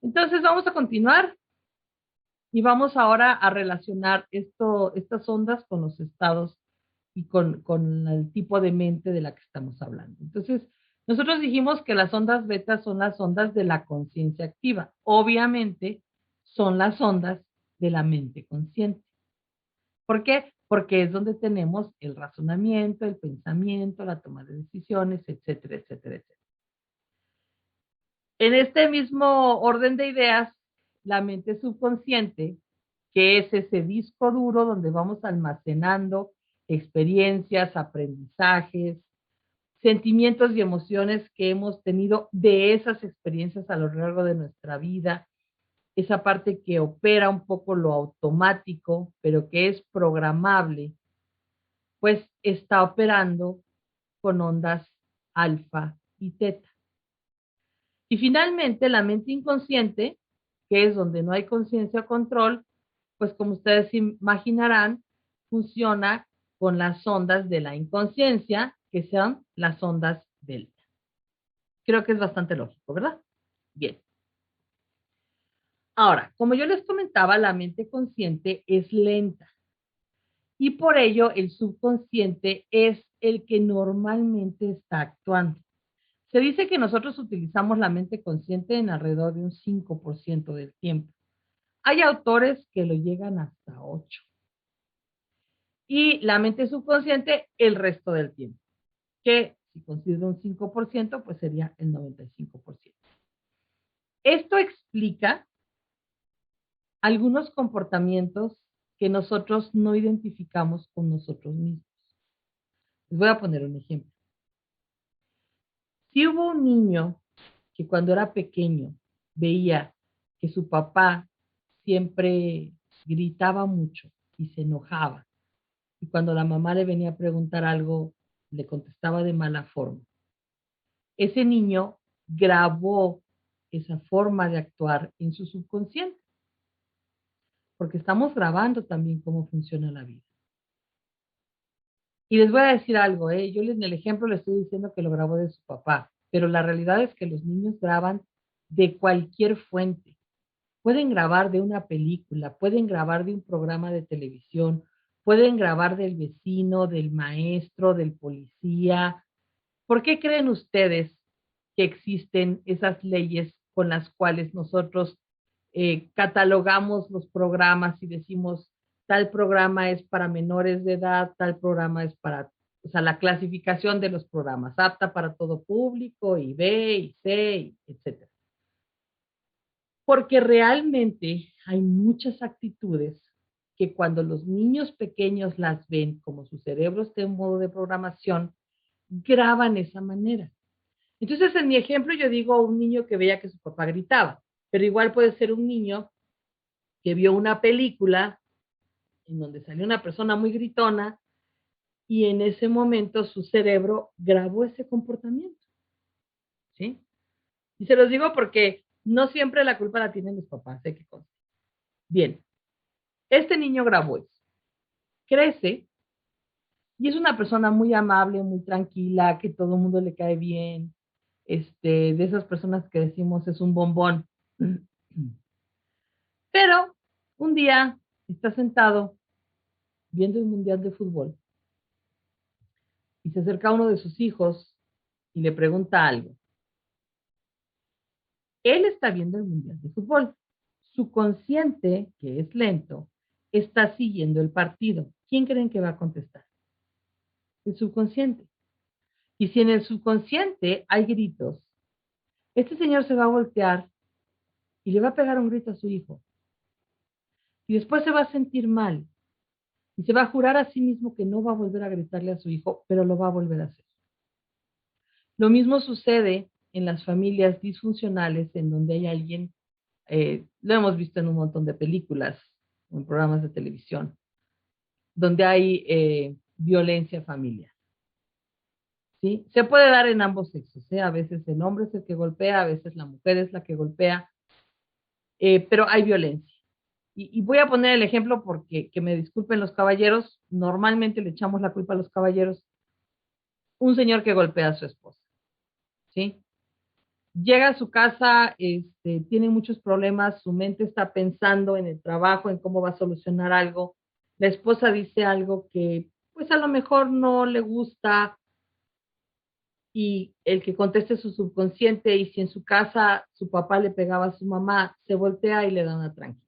Entonces vamos a continuar y vamos ahora a relacionar estas ondas con los estados y con el tipo de mente de la que estamos hablando. Entonces, nosotros dijimos que las ondas beta son las ondas de la conciencia activa. Obviamente, son las ondas de la mente consciente. ¿Por qué? Porque es donde tenemos el razonamiento, el pensamiento, la toma de decisiones, etcétera, etcétera, etcétera. En este mismo orden de ideas, la mente subconsciente, que es ese disco duro donde vamos almacenando experiencias, aprendizajes, sentimientos y emociones que hemos tenido de esas experiencias a lo largo de nuestra vida, esa parte que opera un poco lo automático, pero que es programable, pues está operando con ondas alfa y teta. Y finalmente, la mente inconsciente, que es donde no hay conciencia o control, pues como ustedes imaginarán, funciona con las ondas de la inconsciencia, que son las ondas delta. Creo que es bastante lógico, ¿verdad? Bien. Ahora, como yo les comentaba, la mente consciente es lenta y por ello el subconsciente es el que normalmente está actuando. Se dice que nosotros utilizamos la mente consciente en alrededor de un 5% del tiempo. Hay autores que lo llegan hasta 8. Y la mente subconsciente el resto del tiempo, que si considero un 5%, pues sería el 95%. Esto explica algunos comportamientos que nosotros no identificamos con nosotros mismos. Les voy a poner un ejemplo. Si hubo un niño que cuando era pequeño veía que su papá siempre gritaba mucho y se enojaba, y cuando la mamá le venía a preguntar algo, le contestaba de mala forma. Ese niño grabó esa forma de actuar en su subconsciente, porque estamos grabando también cómo funciona la vida. Y les voy a decir algo, yo en el ejemplo le estoy diciendo que lo grabó de su papá, pero la realidad es que los niños graban de cualquier fuente. Pueden grabar de una película, pueden grabar de un programa de televisión, pueden grabar del vecino, del maestro, del policía. ¿Por qué creen ustedes que existen esas leyes con las cuales nosotros catalogamos los programas y decimos tal programa es para menores de edad, tal programa es para, o sea, la clasificación de los programas, apta para todo público, y B, y C, etcétera? Porque realmente hay muchas actitudes que cuando los niños pequeños las ven, como su cerebro está en modo de programación, graban esa manera. Entonces, en mi ejemplo, yo digo un niño que veía que su papá gritaba, pero igual puede ser un niño que vio una película en donde salió una persona muy gritona y en ese momento su cerebro grabó ese comportamiento, ¿sí? Y se los digo porque no siempre la culpa la tienen los papás, sé qué cosa. Bien, este niño grabó eso, crece y es una persona muy amable, muy tranquila, que todo el mundo le cae bien, de esas personas que decimos es un bombón. Pero un día está sentado viendo el Mundial de Fútbol y se acerca a uno de sus hijos y le pregunta algo. Él está viendo el Mundial de Fútbol. Su consciente, que es lento, está siguiendo el partido. ¿Quién creen que va a contestar? El subconsciente. Y si en el subconsciente hay gritos, este señor se va a voltear y le va a pegar un grito a su hijo. Y después se va a sentir mal. Y se va a jurar a sí mismo que no va a volver a gritarle a su hijo, pero lo va a volver a hacer. Lo mismo sucede en las familias disfuncionales en donde hay alguien, lo hemos visto en un montón de películas, en programas de televisión, donde hay violencia familiar. ¿Sí? Se puede dar en ambos sexos, ¿eh? A veces el hombre es el que golpea, a veces la mujer es la que golpea, pero hay violencia. Y voy a poner el ejemplo porque, que me disculpen los caballeros, normalmente le echamos la culpa a los caballeros, un señor que golpea a su esposa, ¿sí? llega a su casa, tiene muchos problemas, su mente está pensando en el trabajo, en cómo va a solucionar algo. La esposa dice algo que pues a lo mejor no le gusta y el que conteste su subconsciente y si en su casa su papá le pegaba a su mamá, se voltea y le da una tranquila.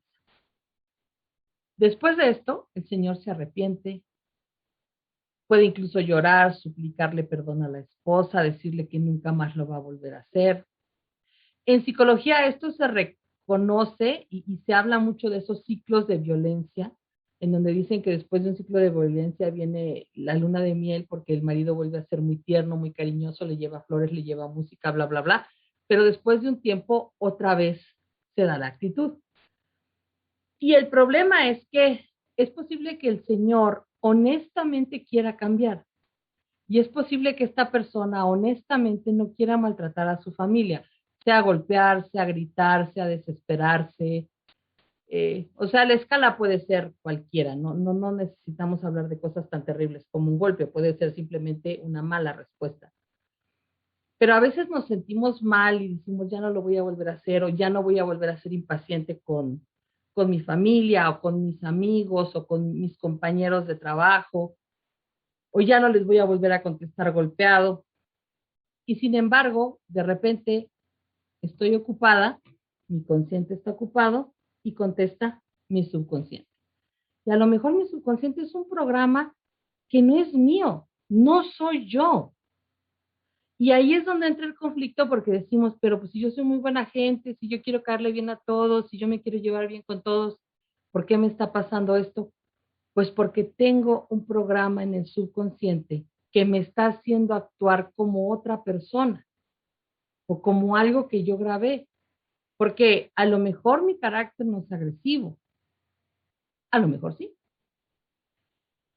Después de esto, el señor se arrepiente, puede incluso llorar, suplicarle perdón a la esposa, decirle que nunca más lo va a volver a hacer. En psicología esto se reconoce y se habla mucho de esos ciclos de violencia, en donde dicen que después de un ciclo de violencia viene la luna de miel porque el marido vuelve a ser muy tierno, muy cariñoso, le lleva flores, le lleva música, bla, bla, bla, pero después de un tiempo otra vez se da la actitud. Y el problema es que es posible que el señor honestamente quiera cambiar y es posible que esta persona honestamente no quiera maltratar a su familia, sea golpear, sea gritar, sea desesperarse. O sea, la escala puede ser cualquiera, no necesitamos hablar de cosas tan terribles como un golpe, puede ser simplemente una mala respuesta. Pero a veces nos sentimos mal y decimos, ya no lo voy a volver a hacer o ya no voy a volver a ser impaciente con mi familia o con mis amigos o con mis compañeros de trabajo o ya no les voy a volver a contestar golpeado. Y sin embargo, de repente estoy ocupada, mi consciente está ocupado y contesta mi subconsciente. Y a lo mejor mi subconsciente es un programa que no es mío, no soy yo. Y ahí es donde entra el conflicto porque decimos, pero pues si yo soy muy buena gente, si yo quiero caerle bien a todos, si yo me quiero llevar bien con todos, ¿por qué me está pasando esto? Pues porque tengo un programa en el subconsciente que me está haciendo actuar como otra persona o como algo que yo grabé. Porque a lo mejor mi carácter no es agresivo, a lo mejor sí.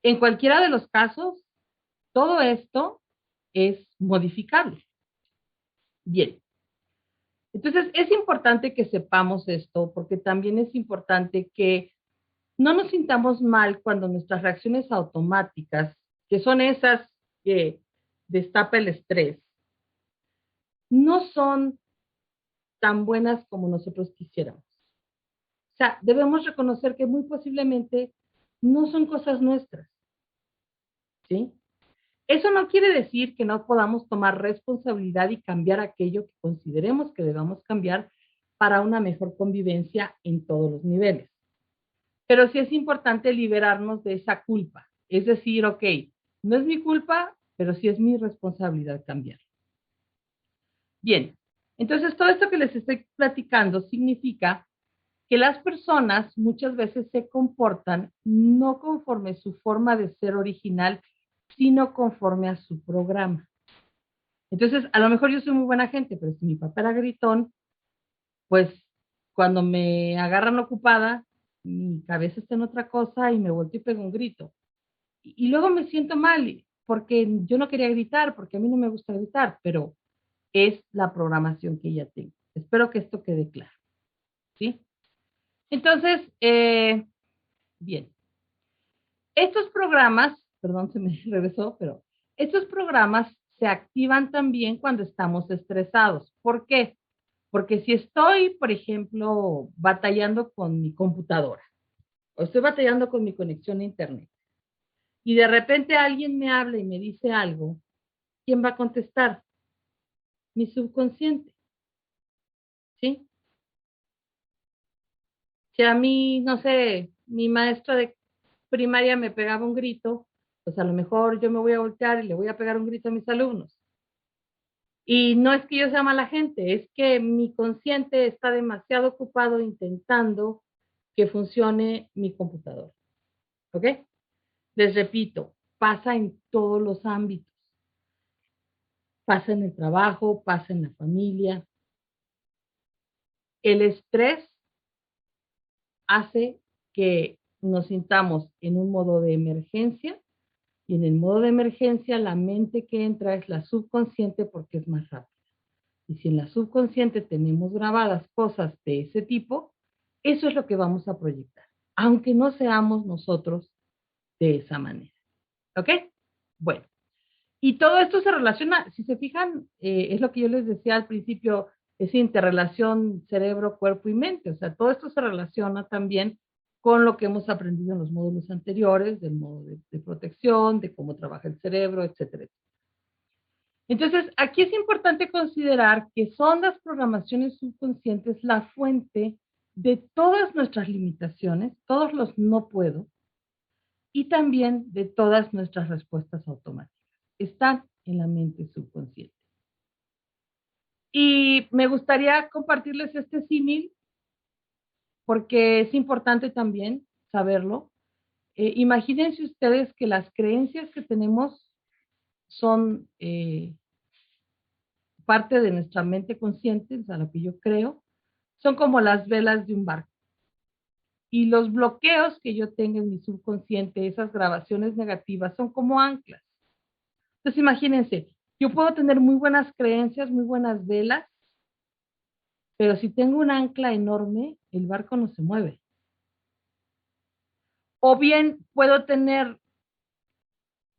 En cualquiera de los casos, todo esto es modificable. Bien, entonces es importante que sepamos esto porque también es importante que no nos sintamos mal cuando nuestras reacciones automáticas, que son esas que destapa el estrés, no son tan buenas como nosotros quisiéramos. O sea, debemos reconocer que muy posiblemente no son cosas nuestras, ¿sí? Eso no quiere decir que no podamos tomar responsabilidad y cambiar aquello que consideremos que debamos cambiar para una mejor convivencia en todos los niveles. Pero sí es importante liberarnos de esa culpa. Es decir, ok, no es mi culpa, pero sí es mi responsabilidad cambiar. Bien, entonces todo esto que les estoy platicando significa que las personas muchas veces se comportan no conforme su forma de ser original, sino conforme a su programa. Entonces, a lo mejor yo soy muy buena gente, pero si mi papá era gritón, pues cuando me agarran ocupada, mi cabeza está en otra cosa y me volteo y pego un grito. Y luego me siento mal porque yo no quería gritar, porque a mí no me gusta gritar, pero es la programación que ya tengo. Espero que esto quede claro, ¿sí? Entonces, bien, estos programas, perdón, se me regresó, pero estos programas se activan también cuando estamos estresados. ¿Por qué? Porque si estoy, por ejemplo, batallando con mi computadora o estoy batallando con mi conexión a internet y de repente alguien me habla y me dice algo, ¿quién va a contestar? Mi subconsciente, ¿sí? Si a mí, no sé, mi maestra de primaria me pegaba un grito, pues a lo mejor yo me voy a voltear y le voy a pegar un grito a mis alumnos. Y no es que yo sea mala gente, es que mi consciente está demasiado ocupado intentando que funcione mi computadora. ¿Ok? Les repito, pasa en todos los ámbitos. Pasa en el trabajo, pasa en la familia. El estrés hace que nos sintamos en un modo de emergencia y en el modo de emergencia la mente que entra es la subconsciente porque es más rápida. Y si en la subconsciente tenemos grabadas cosas de ese tipo, eso es lo que vamos a proyectar, aunque no seamos nosotros de esa manera. ¿Ok? Bueno, y todo esto se relaciona, si se fijan, es lo que yo les decía al principio, esa interrelación cerebro, cuerpo y mente. O sea, todo esto se relaciona también con lo que hemos aprendido en los módulos anteriores, del modo de protección, de cómo trabaja el cerebro, etcétera. Entonces, aquí es importante considerar que son las programaciones subconscientes la fuente de todas nuestras limitaciones, todos los no puedo, y también de todas nuestras respuestas automáticas. Están en la mente subconsciente. Y me gustaría compartirles este símil porque es importante también saberlo. Imagínense ustedes que las creencias que tenemos son parte de nuestra mente consciente, o sea, lo que yo creo, son como las velas de un barco. Y los bloqueos que yo tengo en mi subconsciente, esas grabaciones negativas, son como anclas. Entonces, imagínense, yo puedo tener muy buenas creencias, muy buenas velas, pero si tengo un ancla enorme, el barco no se mueve. O bien puedo tener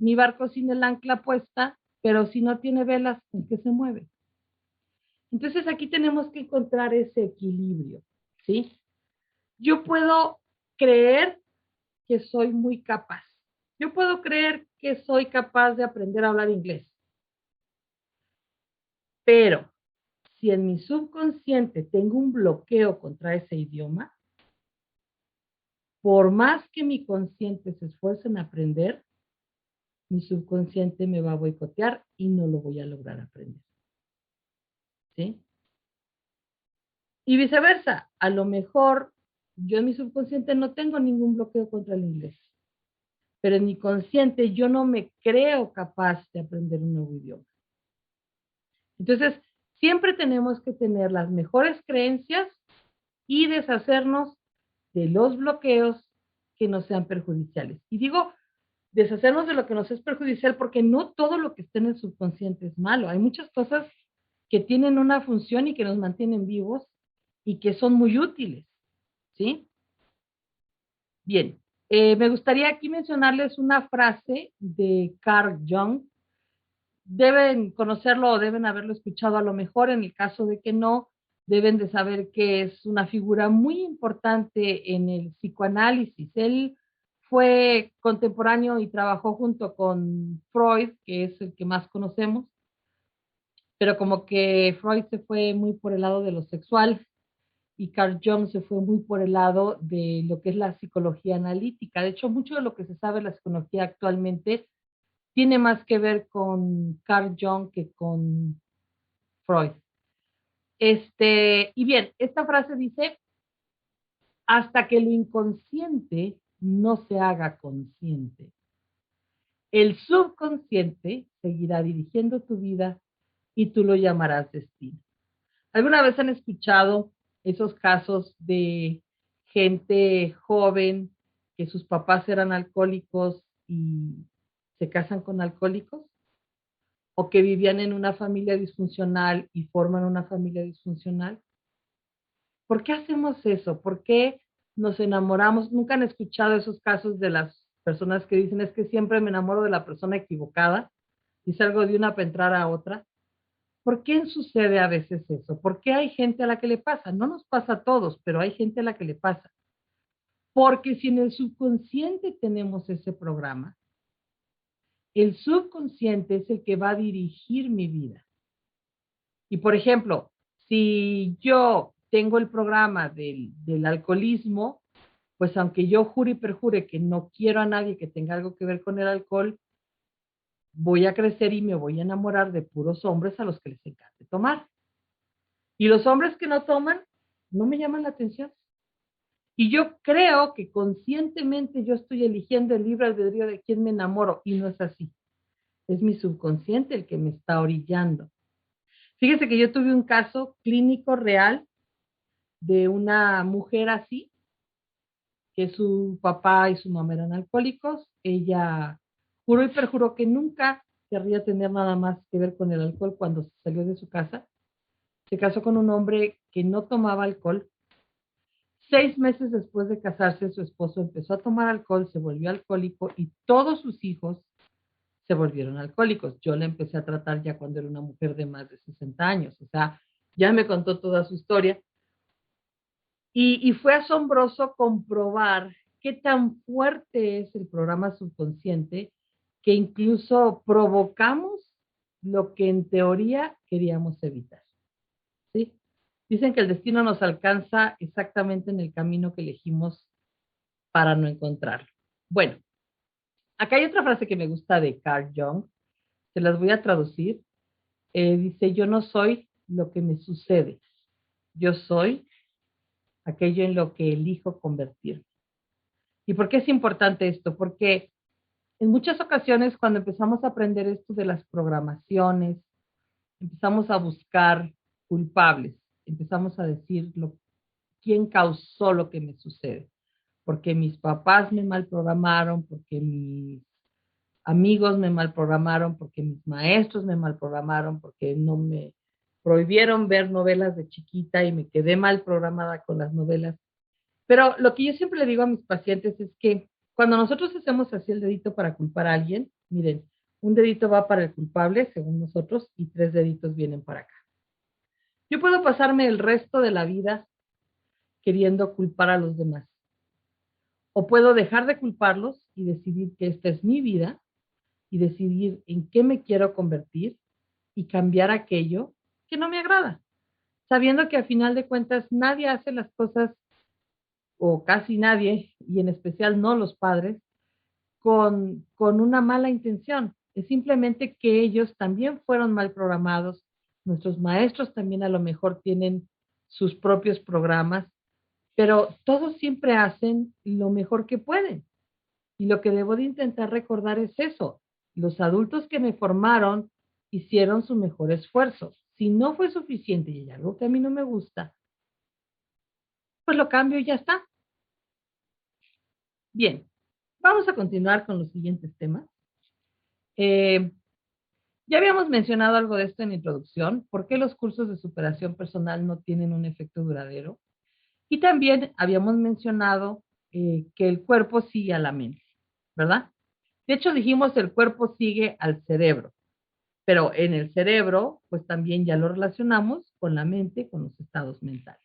mi barco sin el ancla puesta, pero si no tiene velas, ¿en qué se mueve? Entonces aquí tenemos que encontrar ese equilibrio, ¿sí? Yo puedo creer que soy muy capaz. Yo puedo creer que soy capaz de aprender a hablar inglés, pero si en mi subconsciente tengo un bloqueo contra ese idioma, por más que mi consciente se esfuerce en aprender, mi subconsciente me va a boicotear y no lo voy a lograr aprender. ¿Sí? Y viceversa, a lo mejor yo en mi subconsciente no tengo ningún bloqueo contra el inglés, pero en mi consciente yo no me creo capaz de aprender un nuevo idioma. Entonces, siempre tenemos que tener las mejores creencias y deshacernos de los bloqueos que nos sean perjudiciales. Y digo, deshacernos de lo que nos es perjudicial porque no todo lo que está en el subconsciente es malo. Hay muchas cosas que tienen una función y que nos mantienen vivos y que son muy útiles, ¿sí? Bien, me gustaría aquí mencionarles una frase de Carl Jung. Deben conocerlo o deben haberlo escuchado a lo mejor, en el caso de que no, deben de saber que es una figura muy importante en el psicoanálisis. Él fue contemporáneo y trabajó junto con Freud, que es el que más conocemos, pero como que Freud se fue muy por el lado de lo sexual y Carl Jung se fue muy por el lado de lo que es la psicología analítica. De hecho, mucho de lo que se sabe de la psicología actualmente tiene más que ver con Carl Jung que con Freud. Y bien, esta frase dice, hasta que lo inconsciente no se haga consciente, el subconsciente seguirá dirigiendo tu vida y tú lo llamarás destino. ¿Alguna vez han escuchado esos casos de gente joven que sus papás eran alcohólicos y se casan con alcohólicos? ¿O que vivían en una familia disfuncional y forman una familia disfuncional? ¿Por qué hacemos eso? ¿Por qué nos enamoramos? ¿Nunca han escuchado esos casos de las personas que dicen es que siempre me enamoro de la persona equivocada y salgo de una para entrar a otra? ¿Por qué sucede a veces eso? ¿Por qué hay gente a la que le pasa? No nos pasa a todos, pero hay gente a la que le pasa. Porque si en el subconsciente tenemos ese programa, el subconsciente es el que va a dirigir mi vida. Y por ejemplo, si yo tengo el programa del alcoholismo, pues aunque yo jure y perjure que no quiero a nadie que tenga algo que ver con el alcohol, voy a crecer y me voy a enamorar de puros hombres a los que les encante tomar. Y los hombres que no toman, no me llaman la atención. Y yo creo que conscientemente yo estoy eligiendo el libre albedrío de quién me enamoro, y no es así. Es mi subconsciente el que me está orillando. Fíjese que yo tuve un caso clínico real de una mujer así, que su papá y su mamá eran alcohólicos. Ella juró y perjuró que nunca querría tener nada más que ver con el alcohol cuando salió de su casa. Se casó con un hombre que no tomaba alcohol. 6 meses después de casarse, su esposo empezó a tomar alcohol, se volvió alcohólico y todos sus hijos se volvieron alcohólicos. Yo la empecé a tratar ya cuando era una mujer de más de 60 años. O sea, ya me contó toda su historia. Y fue asombroso comprobar qué tan fuerte es el programa subconsciente que incluso provocamos lo que en teoría queríamos evitar. ¿Sí? Dicen que el destino nos alcanza exactamente en el camino que elegimos para no encontrarlo. Bueno, acá hay otra frase que me gusta de Carl Jung, se las voy a traducir. Dice, yo no soy lo que me sucede, yo soy aquello en lo que elijo convertirme. ¿Y por qué es importante esto? Porque en muchas ocasiones cuando empezamos a aprender esto de las programaciones, empezamos a buscar culpables, empezamos a decir quién causó lo que me sucede. Porque mis papás me mal programaron, porque mis amigos me mal programaron, porque mis maestros me mal programaron, porque no me prohibieron ver novelas de chiquita y me quedé mal programada con las novelas. Pero lo que yo siempre le digo a mis pacientes es que cuando nosotros hacemos así el dedito para culpar a alguien, miren, un dedito va para el culpable, según nosotros, y 3 deditos vienen para acá. Yo puedo pasarme el resto de la vida queriendo culpar a los demás. O puedo dejar de culparlos y decidir que esta es mi vida y decidir en qué me quiero convertir y cambiar aquello que no me agrada, sabiendo que a final de cuentas nadie hace las cosas, o casi nadie, y en especial no los padres, con una mala intención. Es simplemente que ellos también fueron mal programados. Nuestros maestros también a lo mejor tienen sus propios programas, pero todos siempre hacen lo mejor que pueden. Y lo que debo de intentar recordar es eso. Los adultos que me formaron hicieron su mejor esfuerzo. Si no fue suficiente y hay algo que a mí no me gusta, pues lo cambio y ya está. Bien, vamos a continuar con los siguientes temas. Ya habíamos mencionado algo de esto en la introducción, por qué los cursos de superación personal no tienen un efecto duradero. Y también habíamos mencionado que el cuerpo sigue a la mente, ¿verdad? De hecho, dijimos el cuerpo sigue al cerebro, pero en el cerebro, pues también ya lo relacionamos con la mente, con los estados mentales.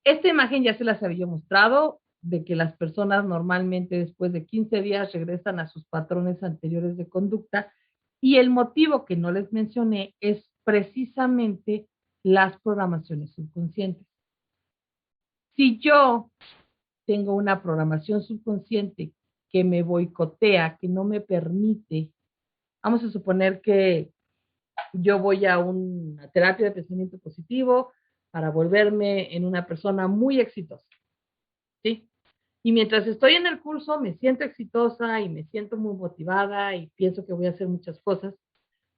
Esta imagen ya se las había mostrado, de que las personas normalmente después de 15 días regresan a sus patrones anteriores de conducta y el motivo que no les mencioné es precisamente las programaciones subconscientes. Si yo tengo una programación subconsciente que me boicotea, que no me permite, vamos a suponer que yo voy a una terapia de pensamiento positivo para volverme en una persona muy exitosa, ¿sí? Y mientras estoy en el curso me siento exitosa y me siento muy motivada y pienso que voy a hacer muchas cosas,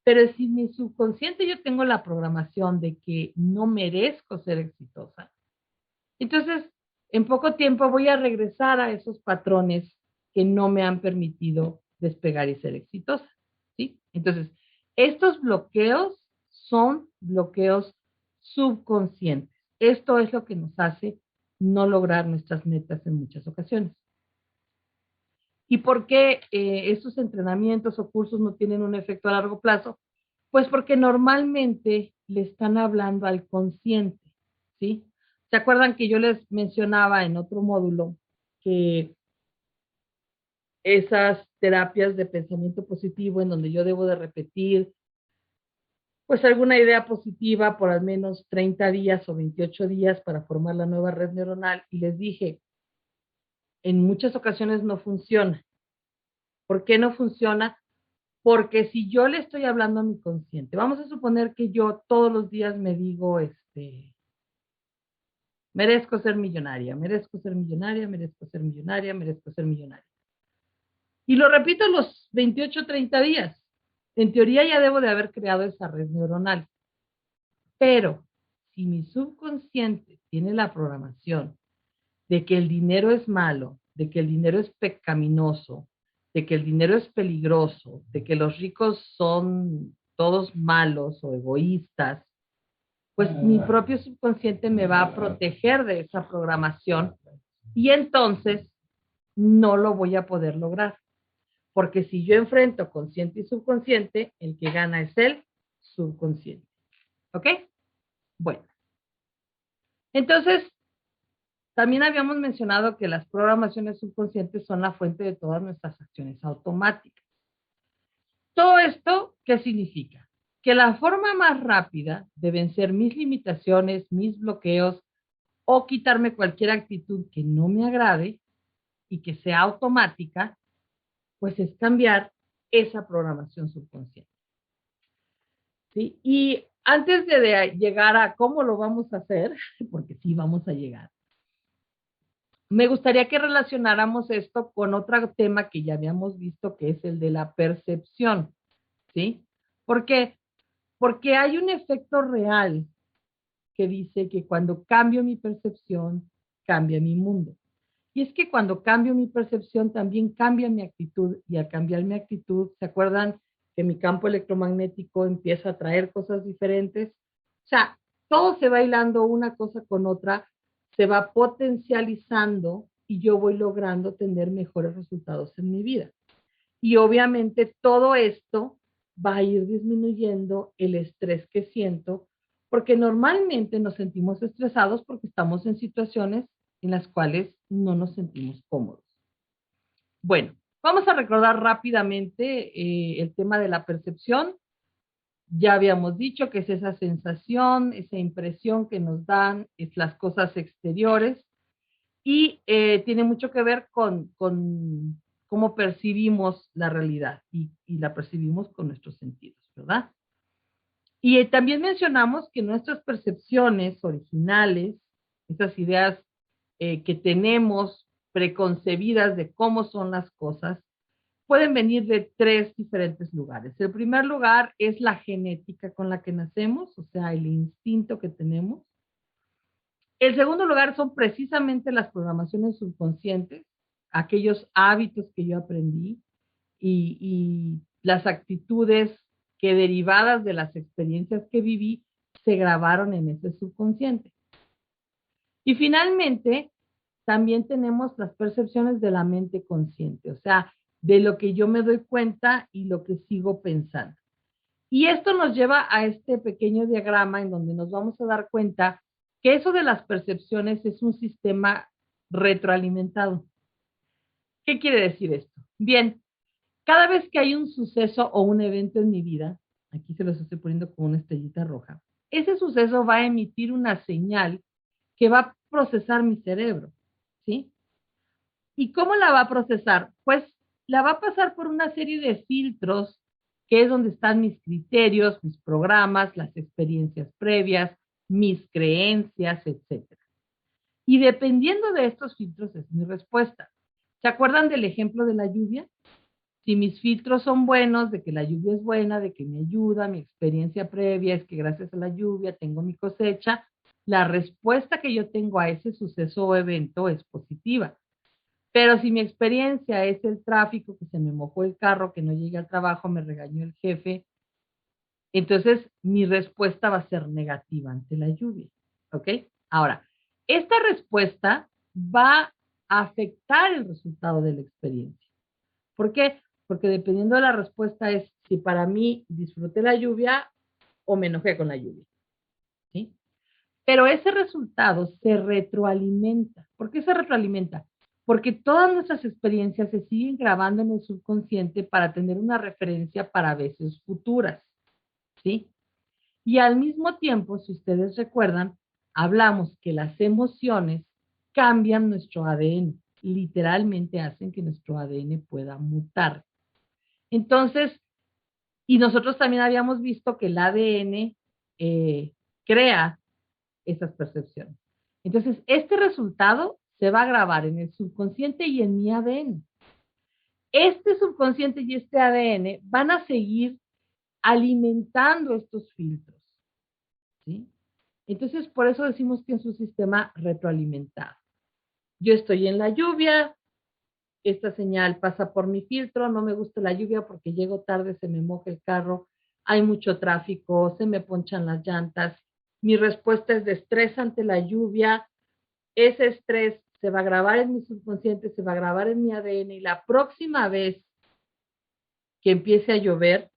pero si mi subconsciente yo tengo la programación de que no merezco ser exitosa, entonces en poco tiempo voy a regresar a esos patrones que no me han permitido despegar y ser exitosa, ¿sí? Entonces, estos bloqueos son bloqueos subconscientes. Esto es lo que nos hace no lograr nuestras metas en muchas ocasiones. ¿Y por qué estos entrenamientos o cursos no tienen un efecto a largo plazo? Pues porque normalmente le están hablando al consciente, ¿sí? ¿Se acuerdan que yo les mencionaba en otro módulo que esas terapias de pensamiento positivo en donde yo debo de repetir pues alguna idea positiva por al menos 30 días o 28 días para formar la nueva red neuronal? Y les dije, en muchas ocasiones no funciona. ¿Por qué no funciona? Porque si yo le estoy hablando a mi consciente, vamos a suponer que yo todos los días me digo, merezco ser millonaria, merezco ser millonaria, merezco ser millonaria, merezco ser millonaria. Y lo repito los 28 o 30 días. En teoría ya debo de haber creado esa red neuronal. Pero si mi subconsciente tiene la programación de que el dinero es malo, de que el dinero es pecaminoso, de que el dinero es peligroso, de que los ricos son todos malos o egoístas, pues mi propio subconsciente me va a proteger de esa programación y entonces no lo voy a poder lograr. Porque si yo enfrento consciente y subconsciente, el que gana es el subconsciente. ¿Ok? Bueno, entonces, también habíamos mencionado que las programaciones subconscientes son la fuente de todas nuestras acciones automáticas. Todo esto, ¿qué significa? Que la forma más rápida de vencer mis limitaciones, mis bloqueos o quitarme cualquier actitud que no me agrade y que sea automática, pues es cambiar esa programación subconsciente. ¿Sí? Y antes de llegar a cómo lo vamos a hacer, porque sí vamos a llegar, me gustaría que relacionáramos esto con otro tema que ya habíamos visto, que es el de la percepción, ¿sí? ¿Por qué? Porque hay un efecto real que dice que cuando cambio mi percepción, cambia mi mundo. Y es que cuando cambio mi percepción, también cambia mi actitud. Y al cambiar mi actitud, ¿se acuerdan que mi campo electromagnético empieza a traer cosas diferentes? O sea, todo se va hilando una cosa con otra, se va potencializando y yo voy logrando tener mejores resultados en mi vida. Y obviamente todo esto va a ir disminuyendo el estrés que siento, porque normalmente nos sentimos estresados porque estamos en situaciones en las cuales no nos sentimos cómodos. Bueno, vamos a recordar rápidamente el tema de la percepción. Ya habíamos dicho que es esa sensación, esa impresión que nos dan es las cosas exteriores y tiene mucho que ver con cómo percibimos la realidad y la percibimos con nuestros sentidos, ¿verdad? Y también mencionamos que nuestras percepciones originales, esas ideas que tenemos preconcebidas de cómo son las cosas, pueden venir de tres diferentes lugares. El primer lugar es la genética con la que nacemos, o sea, el instinto que tenemos. El segundo lugar son precisamente las programaciones subconscientes, aquellos hábitos que yo aprendí y las actitudes que derivadas de las experiencias que viví se grabaron en ese subconsciente. Y finalmente, también tenemos las percepciones de la mente consciente, o sea, de lo que yo me doy cuenta y lo que sigo pensando. Y esto nos lleva a este pequeño diagrama en donde nos vamos a dar cuenta que eso de las percepciones es un sistema retroalimentado. ¿Qué quiere decir esto? Bien, cada vez que hay un suceso o un evento en mi vida, aquí se los estoy poniendo con una estrellita roja, ese suceso va a emitir una señal que va a procesar mi cerebro, ¿sí? ¿Y cómo la va a procesar? Pues la va a pasar por una serie de filtros, que es donde están mis criterios, mis programas, las experiencias previas, mis creencias, etcétera. Y dependiendo de estos filtros es mi respuesta. ¿Se acuerdan del ejemplo de la lluvia? Si mis filtros son buenos, de que la lluvia es buena, de que me ayuda, mi experiencia previa es que gracias a la lluvia tengo mi cosecha, la respuesta que yo tengo a ese suceso o evento es positiva. Pero si mi experiencia es el tráfico, que se me mojó el carro, que no llegué al trabajo, me regañó el jefe, entonces mi respuesta va a ser negativa ante la lluvia. ¿Ok? Ahora, esta respuesta va a afectar el resultado de la experiencia. ¿Por qué? Porque dependiendo de la respuesta es si para mí disfruté la lluvia o me enojé con la lluvia. ¿Sí? Pero ese resultado se retroalimenta. ¿Por qué se retroalimenta? Porque todas nuestras experiencias se siguen grabando en el subconsciente para tener una referencia para veces futuras. ¿Sí? Y al mismo tiempo, si ustedes recuerdan, hablamos que las emociones cambian nuestro ADN, literalmente hacen que nuestro ADN pueda mutar. Entonces, y nosotros también habíamos visto que el ADN crea esas percepciones. Entonces, este resultado se va a grabar en el subconsciente y en mi ADN. Este subconsciente y este ADN van a seguir alimentando estos filtros. ¿Sí? Entonces, por eso decimos que es un sistema retroalimentado. Yo estoy en la lluvia, esta señal pasa por mi filtro, no me gusta la lluvia porque llego tarde, se me moja el carro, hay mucho tráfico, se me ponchan las llantas. Mi respuesta es de estrés ante la lluvia. Ese estrés se va a grabar en mi subconsciente, se va a grabar en mi ADN y la próxima vez que empiece a llover,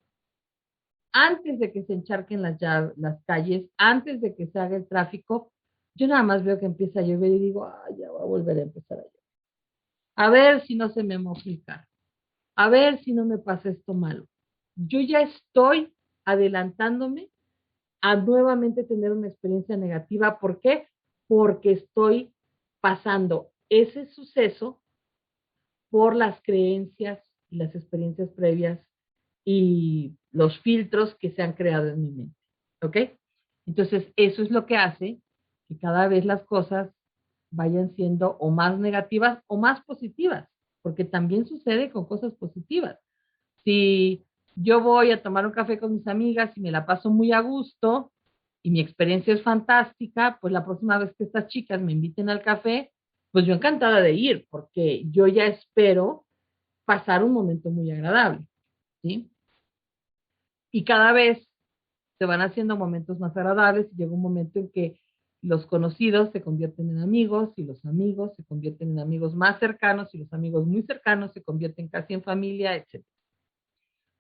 antes de que se encharquen las calles, antes de que se haga el tráfico, yo nada más veo que empieza a llover y digo, ay, ya va a volver a empezar a llover. A ver si no se me moja el carro. A ver si no me pasa esto malo. Yo ya estoy adelantándome a nuevamente tener una experiencia negativa. ¿Por qué? Porque estoy pasando ese suceso por las creencias y las experiencias previas y los filtros que se han creado en mi mente. ¿Ok? Entonces, eso es lo que hace que cada vez las cosas vayan siendo o más negativas o más positivas, porque también sucede con cosas positivas. Si yo voy a tomar un café con mis amigas y me la paso muy a gusto y mi experiencia es fantástica, pues la próxima vez que estas chicas me inviten al café, pues yo encantada de ir, porque yo ya espero pasar un momento muy agradable, ¿sí? Y cada vez se van haciendo momentos más agradables y llega un momento en que los conocidos se convierten en amigos y los amigos se convierten en amigos más cercanos y los amigos muy cercanos se convierten casi en familia, etc.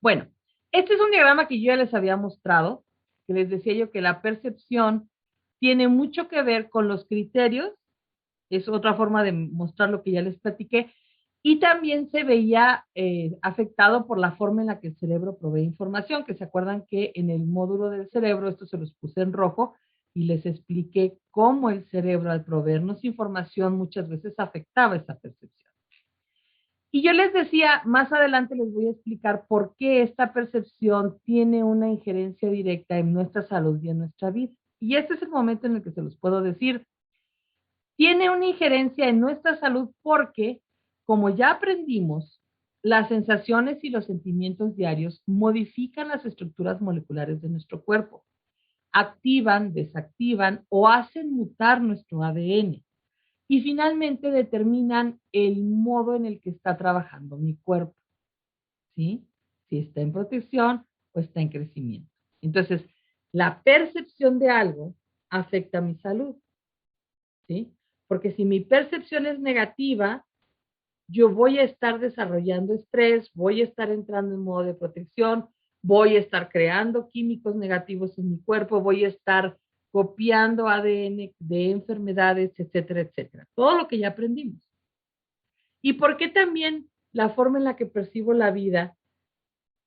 Bueno, este es un diagrama que yo ya les había mostrado, que les decía yo que la percepción tiene mucho que ver con los criterios, es otra forma de mostrar lo que ya les platiqué, y también se veía afectado por la forma en la que el cerebro provee información, que se acuerdan que en el módulo del cerebro, esto se los puse en rojo, y les expliqué cómo el cerebro al proveernos información muchas veces afectaba esa percepción. Y yo les decía, más adelante les voy a explicar por qué esta percepción tiene una injerencia directa en nuestra salud y en nuestra vida. Y este es el momento en el que se los puedo decir. Tiene una injerencia en nuestra salud porque, como ya aprendimos, las sensaciones y los sentimientos diarios modifican las estructuras moleculares de nuestro cuerpo, activan, desactivan o hacen mutar nuestro ADN y finalmente determinan el modo en el que está trabajando mi cuerpo, ¿sí? Si está en protección o está en crecimiento. Entonces, la percepción de algo afecta mi salud, ¿sí? Porque si mi percepción es negativa, yo voy a estar desarrollando estrés, voy a estar entrando en modo de protección, voy a estar creando químicos negativos en mi cuerpo, voy a estar copiando ADN de enfermedades, etcétera, etcétera. Todo lo que ya aprendimos. ¿Y por qué también la forma en la que percibo la vida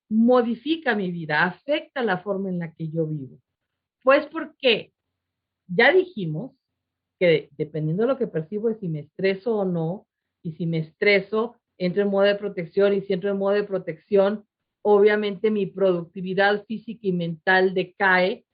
modifica mi vida, afecta la forma en la que yo vivo? Pues porque ya dijimos que dependiendo de lo que percibo es si me estreso o no, y si me estreso, entro en modo de protección, y si entro en modo de protección, obviamente mi productividad física y mental decae,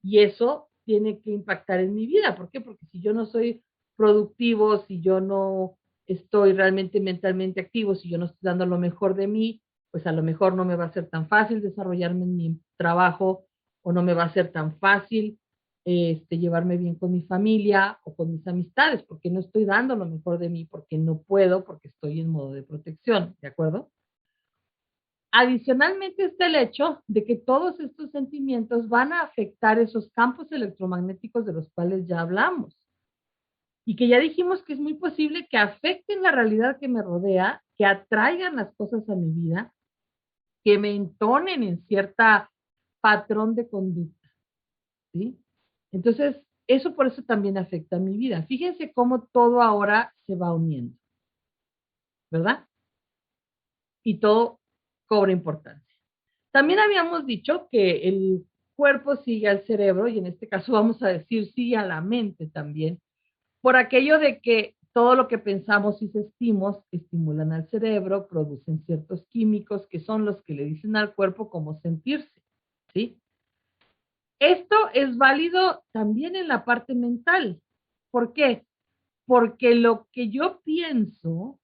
y eso tiene que impactar en mi vida. ¿Por qué? Porque si yo no soy productivo, si yo no estoy realmente mentalmente activo, si yo no estoy dando lo mejor de mí, pues a lo mejor no me va a ser tan fácil desarrollarme en mi trabajo o no me va a ser tan fácil llevarme bien con mi familia o con mis amistades, porque no estoy dando lo mejor de mí, porque no puedo, porque estoy en modo de protección, ¿de acuerdo? Adicionalmente está el hecho de que todos estos sentimientos van a afectar esos campos electromagnéticos de los cuales ya hablamos y que ya dijimos que es muy posible que afecten la realidad que me rodea, que atraigan las cosas a mi vida, que me entonen en cierta patrón de conducta, ¿sí? Entonces, eso por eso también afecta a mi vida. Fíjense cómo todo ahora se va uniendo, ¿verdad? Y todo cobra importancia. También habíamos dicho que el cuerpo sigue al cerebro y en este caso vamos a decir sigue a la mente también, por aquello de que todo lo que pensamos y sentimos estimulan al cerebro, producen ciertos químicos que son los que le dicen al cuerpo cómo sentirse, ¿sí? Esto es válido también en la parte mental. ¿Por qué? Porque lo que yo pienso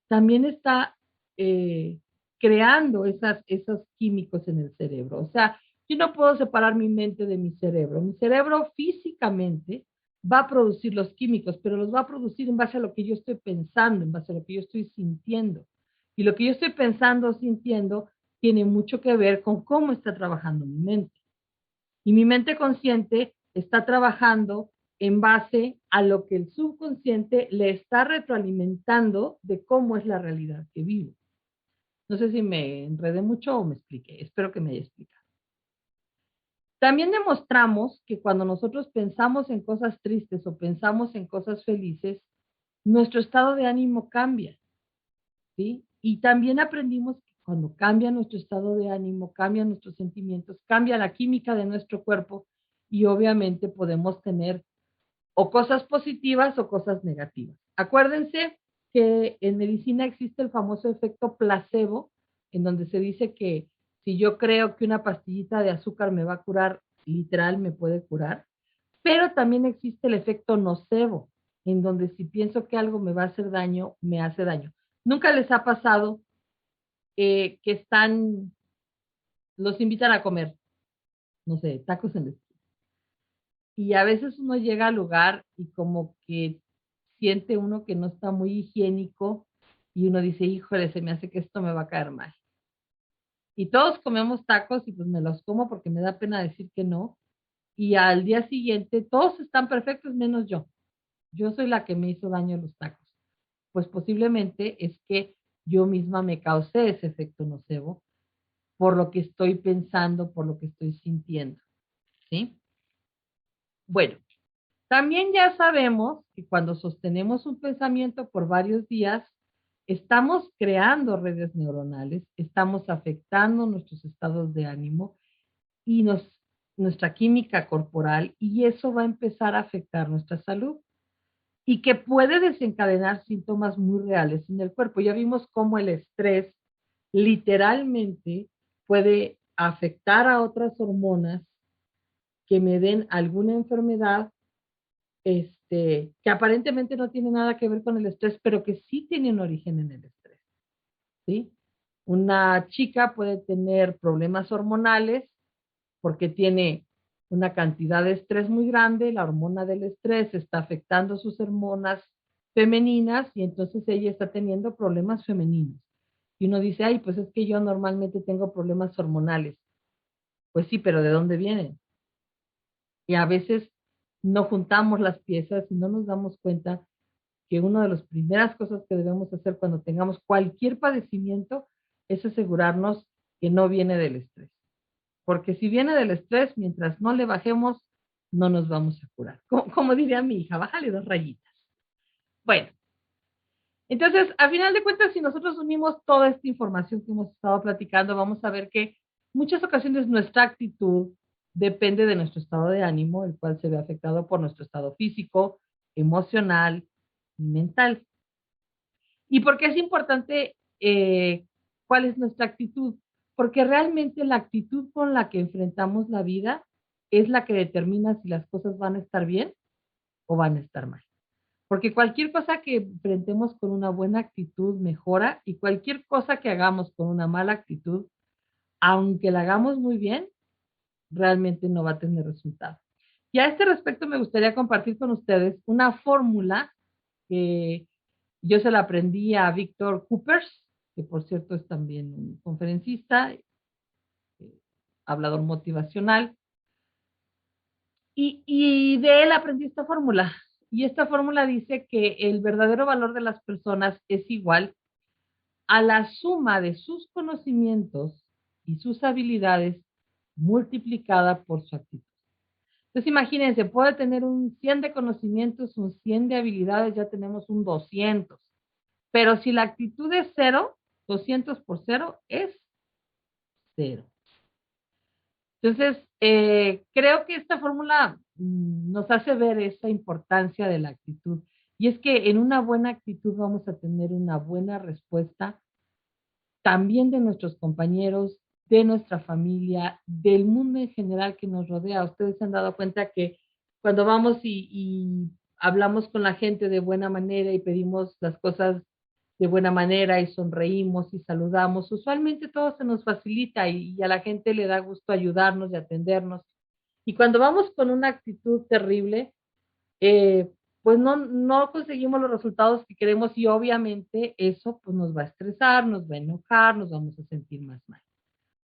también está eh, creando esos químicos en el cerebro. O sea, yo no puedo separar mi mente de mi cerebro. Mi cerebro físicamente va a producir los químicos, pero los va a producir en base a lo que yo estoy pensando, en base a lo que yo estoy sintiendo. Y lo que yo estoy pensando o sintiendo tiene mucho que ver con cómo está trabajando mi mente. Y mi mente consciente está trabajando en base a lo que el subconsciente le está retroalimentando de cómo es la realidad que vivo. No sé si me enredé mucho o me expliqué. Espero que me haya explicado. También demostramos que cuando nosotros pensamos en cosas tristes o pensamos en cosas felices, nuestro estado de ánimo cambia, ¿sí? Y también aprendimos que cuando cambia nuestro estado de ánimo, cambian nuestros sentimientos, cambia la química de nuestro cuerpo y obviamente podemos tener o cosas positivas o cosas negativas. Acuérdense que en medicina existe el famoso efecto placebo, en donde se dice que si yo creo que una pastillita de azúcar me va a curar, literal me puede curar, pero también existe el efecto nocebo, en donde si pienso que algo me va a hacer daño, me hace daño. ¿Nunca les ha pasado que los invitan a comer, no sé, tacos en la esquina? Y a veces uno llega al lugar y como que siente uno que no está muy higiénico y uno dice, híjole, se me hace que esto me va a caer mal. Y todos comemos tacos y pues me los como porque me da pena decir que no. Y al día siguiente todos están perfectos menos yo. Yo soy la que me hizo daño los tacos. Pues posiblemente es que yo misma me causé ese efecto nocebo por lo que estoy pensando, por lo que estoy sintiendo. ¿Sí? Bueno, también ya sabemos que cuando sostenemos un pensamiento por varios días, estamos creando redes neuronales, estamos afectando nuestros estados de ánimo y nuestra química corporal y eso va a empezar a afectar nuestra salud y que puede desencadenar síntomas muy reales en el cuerpo. Ya vimos cómo el estrés literalmente puede afectar a otras hormonas que me den alguna enfermedad que aparentemente no tiene nada que ver con el estrés, pero que sí tiene un origen en el estrés, ¿sí? Una chica puede tener problemas hormonales porque tiene una cantidad de estrés muy grande, la hormona del estrés está afectando sus hormonas femeninas y entonces ella está teniendo problemas femeninos. Y uno dice, ay, pues es que yo normalmente tengo problemas hormonales. Pues sí, pero ¿de dónde vienen? Y a veces no juntamos las piezas y no nos damos cuenta que una de las primeras cosas que debemos hacer cuando tengamos cualquier padecimiento es asegurarnos que no viene del estrés. Porque si viene del estrés, mientras no le bajemos, no nos vamos a curar. Como diría mi hija, bájale 2 rayitas. Bueno, entonces, a final de cuentas, si nosotros unimos toda esta información que hemos estado platicando, vamos a ver que muchas ocasiones nuestra actitud depende de nuestro estado de ánimo, el cual se ve afectado por nuestro estado físico, emocional y mental. ¿Y por qué es importante cuál es nuestra actitud? Porque realmente la actitud con la que enfrentamos la vida es la que determina si las cosas van a estar bien o van a estar mal. Porque cualquier cosa que enfrentemos con una buena actitud mejora y cualquier cosa que hagamos con una mala actitud, aunque la hagamos muy bien, realmente no va a tener resultado. Y a este respecto me gustaría compartir con ustedes una fórmula que yo se la aprendí a Víctor Coopers, que por cierto es también un conferencista, hablador motivacional, y de él aprendí esta fórmula. Y esta fórmula dice que el verdadero valor de las personas es igual a la suma de sus conocimientos y sus habilidades multiplicada por su actitud. Entonces imagínense, puede tener un 100 de conocimientos, un 100 de habilidades, ya tenemos un 200. Pero si la actitud es cero, 200 por cero es cero. Entonces, creo que esta fórmula nos hace ver esa importancia de la actitud. Y es que en una buena actitud vamos a tener una buena respuesta también de nuestros compañeros, de nuestra familia, del mundo en general que nos rodea. Ustedes se han dado cuenta que cuando vamos y hablamos con la gente de buena manera y pedimos las cosas de buena manera y sonreímos y saludamos, usualmente todo se nos facilita y a la gente le da gusto ayudarnos y atendernos. Y cuando vamos con una actitud terrible, pues no conseguimos los resultados que queremos y obviamente eso pues nos va a estresar, nos va a enojar, nos vamos a sentir más mal.